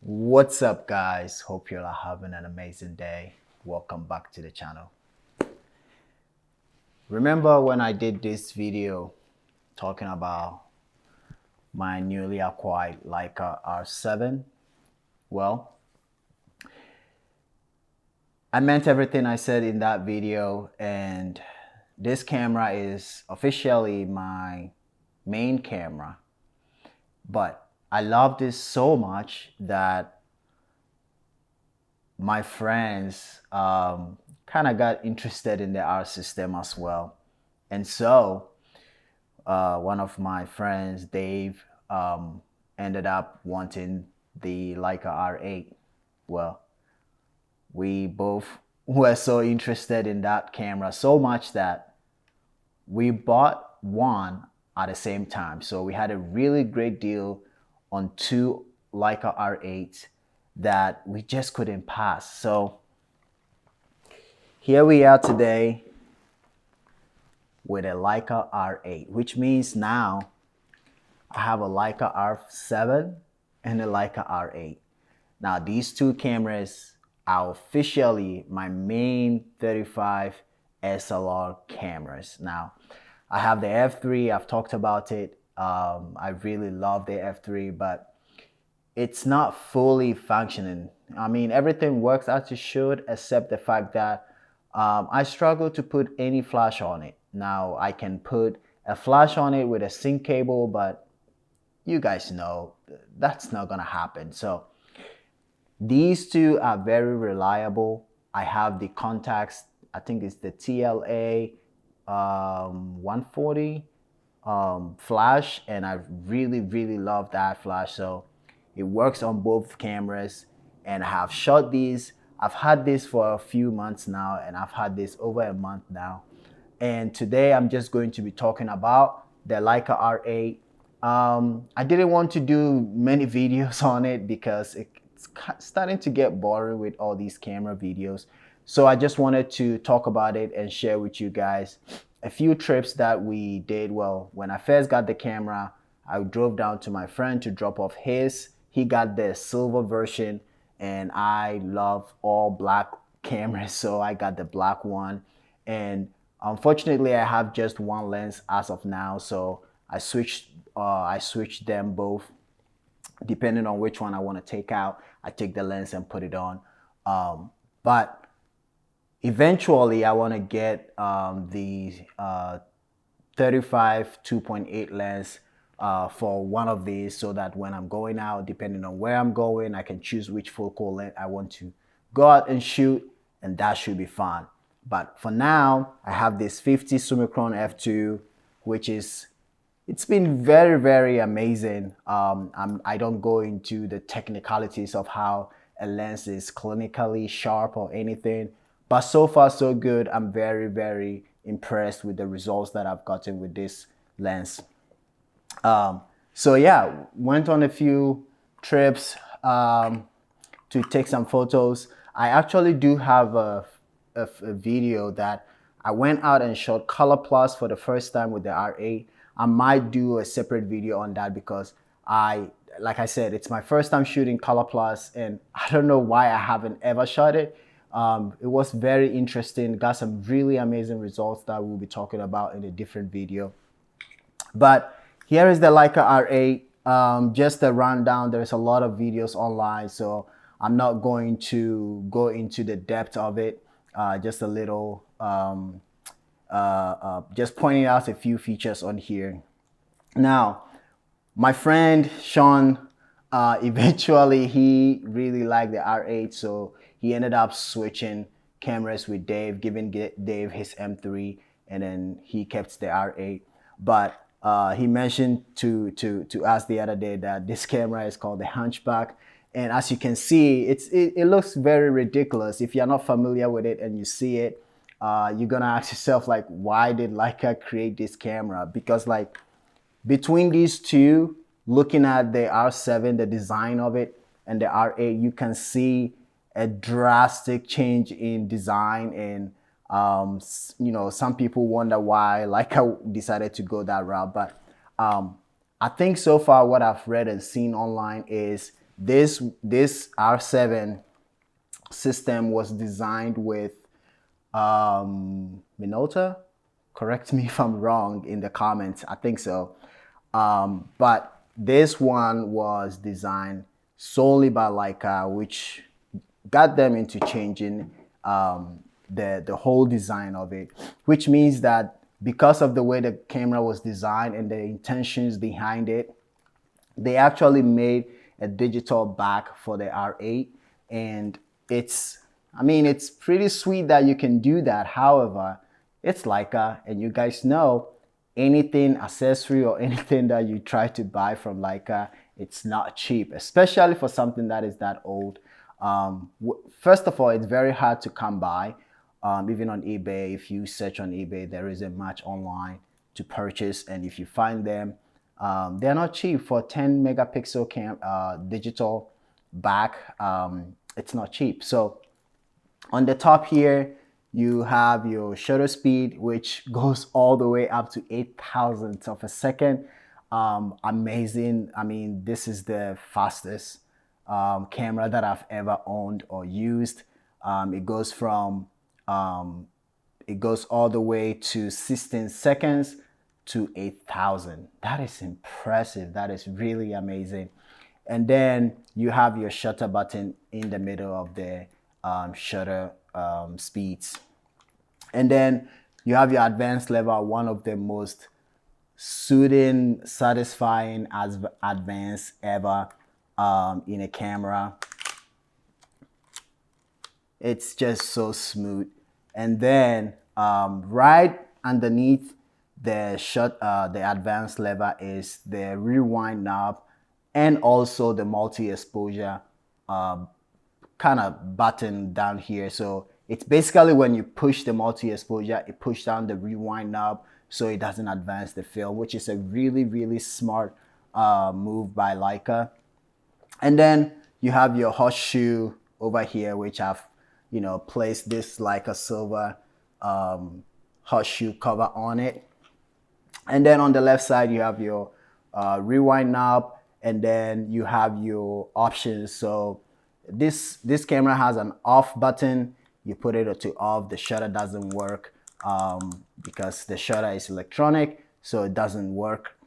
What's up, guys? Hope you're all having an amazing day. Welcome back to the channel. Remember when I did this video talking about my newly acquired Leica R7? Well, I meant everything I said in that video, and this camera is officially my main camera. But I love this so much that my friends kind of got interested in the R system as well. And so one of my friends, Dave, ended up wanting the Leica R8. Well, we both were so interested in that camera so much that we bought one at the same time. So we had a really great deal on two Leica R8s that we just couldn't pass. So here we are today with a Leica R8, which means now I have a Leica R7 and a Leica R8. Now these two cameras are officially my main 35 SLR cameras. Now I have the F3, I've talked about it. I really love the F3, but it's not fully functioning. I mean, everything works as it should, except the fact that I struggle to put any flash on it. Now I can put a flash on it with a sync cable, but you guys know that's not gonna happen. So these two are very reliable. I have the Contax, I think it's the TLA 140 flash, and I really love that flash. So it works on both cameras, and I have shot these. I've had this for a few months now, and I've had this over a month now. And today I'm just going to be talking about the Leica R8. I didn't want to do many videos on it because it's starting to get boring with all these camera videos. So I just wanted to talk about it and share with you guys a few trips that we did. Well, when I first got the camera, I drove down to my friend to drop off his. He got the silver version, and I love all black cameras, so I got the black one. And unfortunately, I have just one lens as of now, so I switched them both. Depending on which one I want to take out, I take the lens and put it on. But eventually, I want to get the 35 2.8 lens for one of these, so that when I'm going out, depending on where I'm going, I can choose which focal length I want to go out and shoot, and that should be fun. But for now, I have this 50 Summicron f2, which is, it's been very amazing. I don't go into the technicalities of how a lens is clinically sharp or anything, but so far so good. I'm very impressed with the results that I've gotten with this lens. So yeah, went on a few trips to take some photos. I actually do have a video that I went out and shot color plus for the first time with the R8. I might do a separate video on that because like I said, it's my first time shooting color plus, and I don't know why I haven't ever shot it. It was very interesting, got some really amazing results that we'll be talking about in a different video. But here is the Leica R8, just a rundown. There's a lot of videos online, so I'm not going to go into the depth of it. Just a little, just pointing out a few features on here. Now, my friend Sean, eventually he really liked the R8, so he ended up switching cameras with Dave, giving Dave his M3, and then he kept the R8. But he mentioned to us the other day that this camera is called the Hunchback, and as you can see, it looks very ridiculous. If you're not familiar with it and you see it, you're gonna ask yourself, like, why did Leica create this camera? Because like between these two, looking at the R7, the design of it, and the R8, you can see a drastic change in design. And you know, some people wonder why Leica decided to go that route. But I think so far what I've read and seen online is This R7 system was designed with Minolta. Correct me if I'm wrong in the comments. I think so. But this one was designed solely by Leica, which got them into changing the whole design of it, which means that because of the way the camera was designed and the intentions behind it, they actually made a digital back for the R8, and I mean, it's pretty sweet that you can do that. However, it's Leica, and you guys know anything accessory or anything that you try to buy from Leica, it's not cheap, especially for something that is that old. First of all, it's very hard to come by. Even on eBay, if you search on eBay, there isn't much online to purchase, and if you find them, they're not cheap. For 10 megapixel digital back, it's not cheap. So on the top here, you have your shutter speed, which goes all the way up to 8 thousandths of a second. Amazing. I mean, this is the fastest camera that I've ever owned or used. It goes all the way to 16 seconds to 8,000. That is impressive. That is really amazing. And then you have your shutter button in the middle of the shutter speeds. And then you have your advanced level, one of the most soothing, satisfying, as advanced ever in a camera. It's just so smooth. And then right underneath the advanced lever is the rewind knob and also the multi-exposure kind of button down here. So it's basically when you push the multi-exposure, it pushes down the rewind knob so it doesn't advance the film, which is a really, really smart move by Leica. And then you have your horseshoe over here, which I've, placed this Leica silver horseshoe cover on it. And then on the left side, you have your rewind knob, and then you have your options. So this camera has an off button. You put it to off, the shutter doesn't work because the shutter is electronic, so it doesn't work.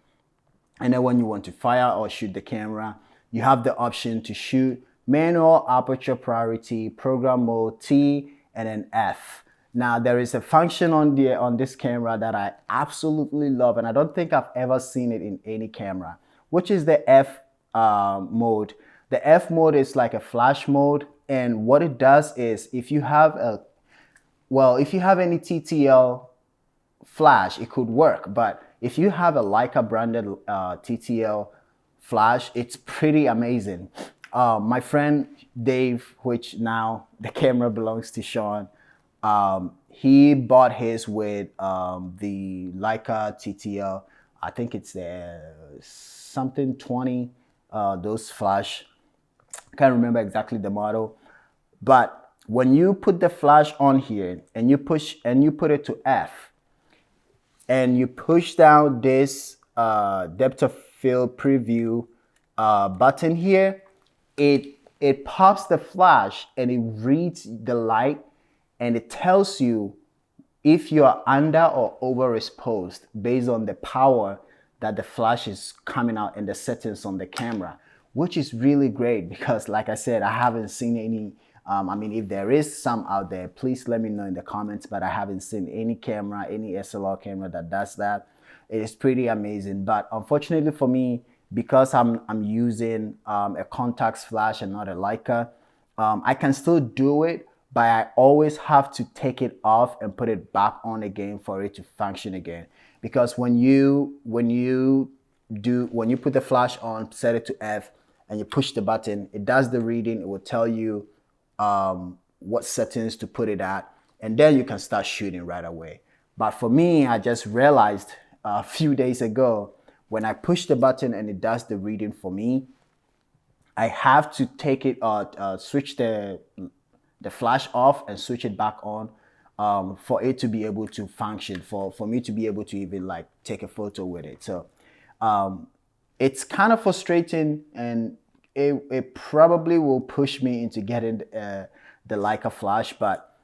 And then when you want to fire or shoot the camera, you have the option to shoot manual, aperture priority, program mode, T, and then F. Now there is a function on this camera that I absolutely love, and I don't think I've ever seen it in any camera, which is the F mode. The F mode is like a flash mode, and what it does is if you have any TTL flash, it could work, but if you have a Leica branded TTL flash, it's pretty amazing. My friend Dave, which now the camera belongs to Sean, he bought his with the Leica TTL. I think it's the something 20, those flash. I can't remember exactly the model. But when you put the flash on here and you push and you put it to F, and you push down this depth of field preview button here, it pops the flash and it reads the light, and it tells you if you are under or overexposed based on the power that the flash is coming out and the settings on the camera, which is really great because, like I said, I haven't seen any. I mean, if there is some out there, please let me know in the comments, but I haven't seen any camera, any SLR camera that does that. It is pretty amazing. But unfortunately for me, because I'm using a Contax flash and not a Leica, I can still do it, but I always have to take it off and put it back on again for it to function again. Because when you put the flash on, set it to F, and you push the button, it does the reading. It will tell you what settings to put it at, and then you can start shooting right away. But for me, I just realized a few days ago, when I push the button and it does the reading for me, I have to take it switch the flash off and switch it back on for it to be able to function, for me to be able to even like take a photo with it. So it's kind of frustrating, and it probably will push me into getting the Leica flash, but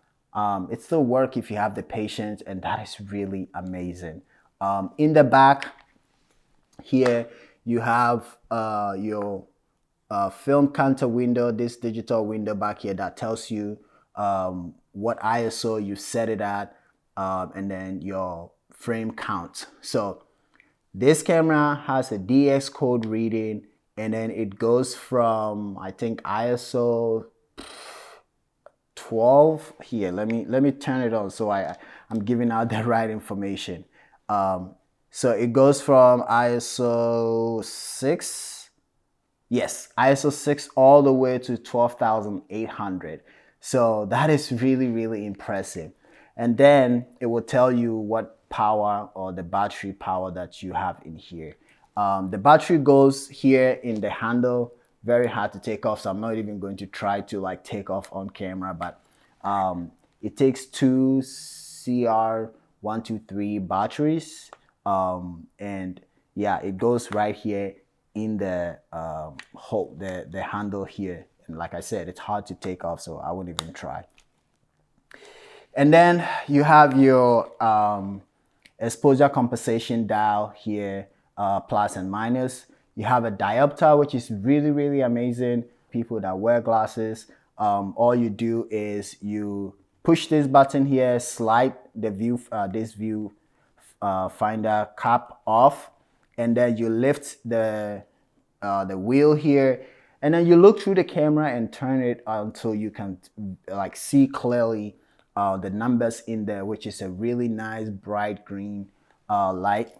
it still work if you have the patience, and that is really amazing. In the back here, you have your film counter window, this digital window back here that tells you what ISO you set it at, and then your frame count. So this camera has a DX code reading, and then it goes from, I think, ISO 12 here. Let me turn it on so I'm giving out the right information. So it goes from ISO 6, yes, ISO 6 all the way to 12,800. So that is really, really impressive. And then it will tell you what power or the battery power that you have in here. The battery goes here in the handle, very hard to take off, so I'm not even going to try to like take off on camera, but it takes two CR123 batteries, and yeah, it goes right here in the hole, the handle here. And like I said, it's hard to take off, so I wouldn't even try. And then you have your exposure compensation dial here, plus and minus. You have a diopter, which is really, really amazing. People that wear glasses, all you do is you push this button here, slide the view, this view finder cap off, and then you lift the wheel here, and then you look through the camera and turn it until you can like see clearly the numbers in there, which is a really nice bright green light.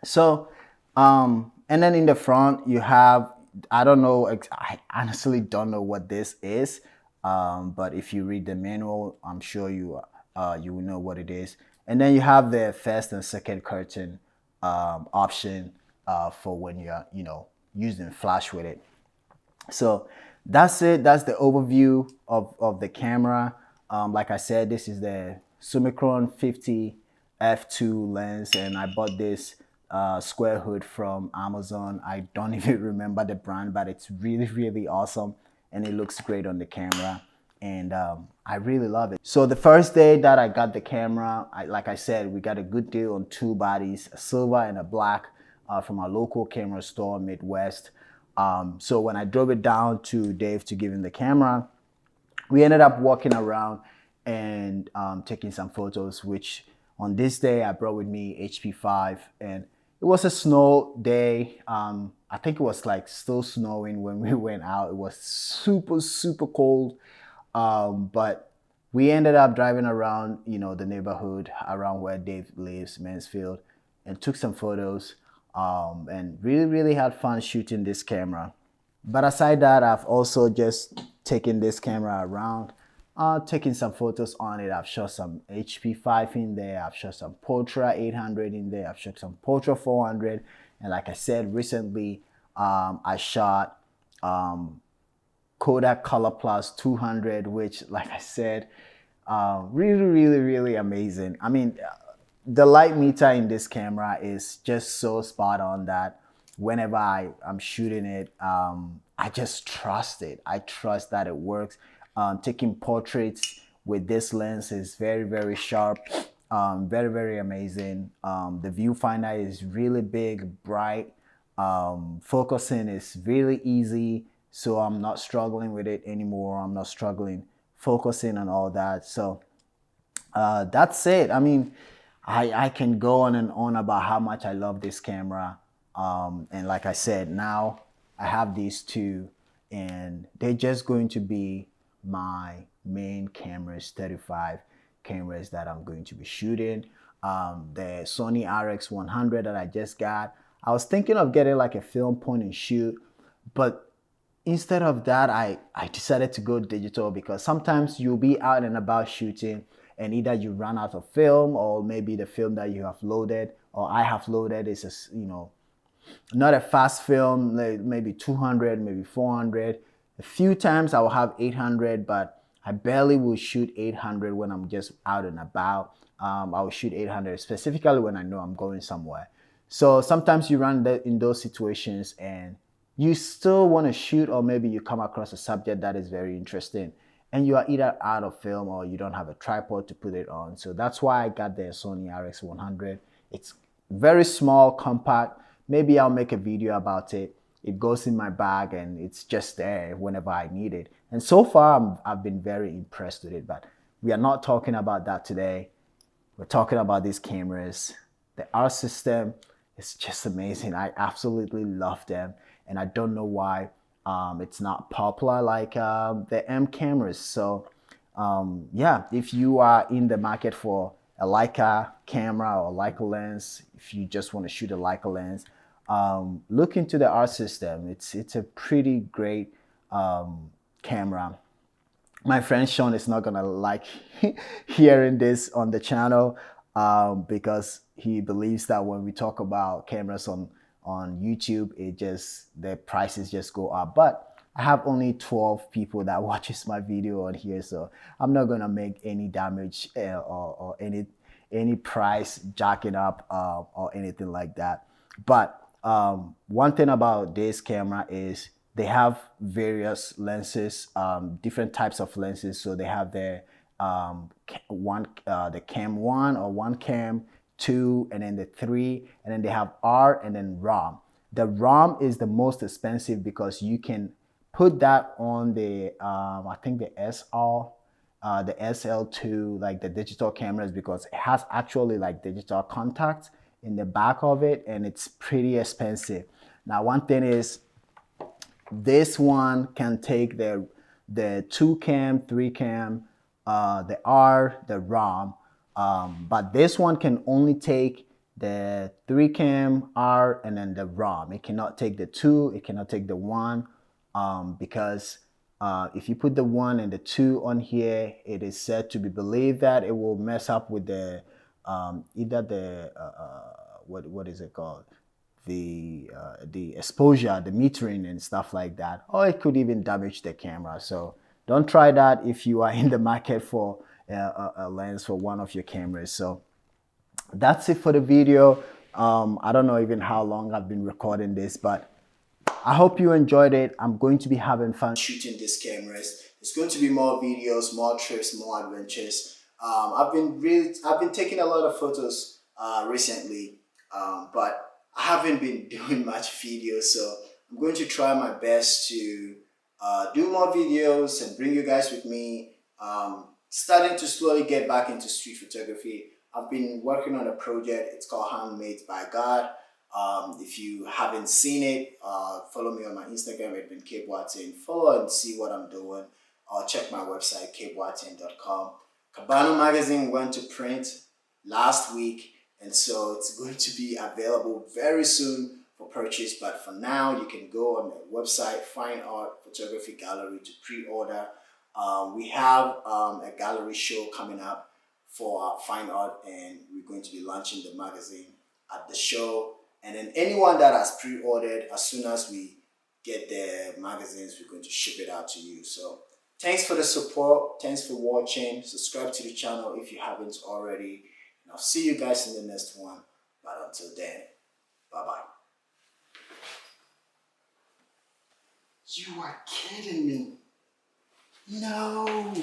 So and then in the front you have, I don't know, I honestly don't know what this is, but if you read the manual, I'm sure you will know what it is. And then you have the first and second curtain option for when you're using flash with it. So that's it. That's the overview of the camera. Like I said, this is the Summicron 50 f2 lens, and I bought this square hood from Amazon. I don't even remember the brand, but it's really, really awesome, and it looks great on the camera, and I really love it. So the first day that I got the camera, like I said, we got a good deal on two bodies, a silver and a black, from our local camera store, Midwest. So when I drove it down to Dave to give him the camera, we ended up walking around and taking some photos, which on this day I brought with me HP5, and it was a snow day. I think it was like still snowing when we went out. It was super, super cold, but we ended up driving around, the neighborhood around where Dave lives, Mansfield, and took some photos, and really, really had fun shooting this camera. But aside that, I've also just taken this camera around, taking some photos on it. I've shot some HP5 in there. I've shot some Portra 800 in there. I've shot some Portra 400. And like I said, recently, I shot Kodak Color Plus 200, which, like I said, really, really, really amazing. I mean, the light meter in this camera is just so spot on that whenever I'm shooting it, I just trust it. I trust that it works. Taking portraits with this lens is very, very sharp, very, very amazing. The viewfinder is really big, bright. Focusing is really easy, so I'm not struggling with it anymore. I'm not struggling focusing and all that. So that's it. I mean, I can go on and on about how much I love this camera. And like I said, now I have these two, and they're just going to be my main cameras, 35 cameras that I'm going to be shooting. The Sony RX100 that I just got, I was thinking of getting like a film point and shoot, but instead of that, I decided to go digital, because sometimes you'll be out and about shooting, and either you run out of film, or maybe the film that you have loaded or I have loaded is not a fast film, like maybe 200, maybe 400. A few times I will have 800, but I barely will shoot 800 when I'm just out and about. I will shoot 800 specifically when I know I'm going somewhere. So sometimes you run in those situations, and you still want to shoot, or maybe you come across a subject that is very interesting and you are either out of film or you don't have a tripod to put it on. So that's why I got the Sony RX100. It's very small, compact. Maybe I'll make a video about it. It goes in my bag and it's just there whenever I need it. And so far, I've been very impressed with it, but we are not talking about that today. We're talking about these cameras. The R system is just amazing. I absolutely love them, and I don't know why it's not popular like the M cameras. So yeah, if you are in the market for a Leica camera or Leica lens, if you just want to shoot a Leica lens, look into the R system. It's a pretty great camera. My friend Sean is not gonna like hearing this on the channel because he believes that when we talk about cameras on YouTube, the prices just go up. But I have only 12 people that watches my video on here, so I'm not gonna make any damage or any price jacking up or anything like that. But one thing about this camera is they have various lenses, different types of lenses. So they have the the cam 1 or 1 cam 2, and then the 3, and then they have R and then ROM. The ROM is the most expensive because you can put that on the I think the SR, the SL2, like the digital cameras, because it has actually like digital contacts in the back of it, and it's pretty expensive. Now, one thing is, this one can take the 2 cam, 3 cam, the R, the ROM, but this one can only take the 3 cam, R, and then the ROM. It cannot take the 2, it cannot take the 1, because if you put the 1 and the 2 on here, it is said to be believed that it will mess up with the either the what is it called, the exposure, the metering and stuff like that, or it could even damage the camera. So don't try that if you are in the market for a lens for one of your cameras. So that's it for the video. I don't know even how long I've been recording this, but I hope you enjoyed it. I'm going to be having fun shooting these cameras. There's going to be more videos, more trips, more adventures. I've been taking a lot of photos recently, but I haven't been doing much videos, so I'm going to try my best to do more videos and bring you guys with me. Starting to slowly get back into street photography. I've been working on a project. It's called Handmade by God. If you haven't seen it, follow me on my Instagram, Edwin KBANA. Follow and see what I'm doing. Or check my website, kbwatin.com. KBANA magazine went to print last week, and so it's going to be available very soon for purchase. But for now, you can go on the website, Fine Art Photography Gallery, to pre-order. We have a gallery show coming up for Fine Art, and we're going to be launching the magazine at the show. And then anyone that has pre-ordered, as soon as we get the magazines, we're going to ship it out to you. So thanks for the support. Thanks for watching. Subscribe to the channel if you haven't already. And I'll see you guys in the next one. But until then, bye-bye. You are kidding me. No.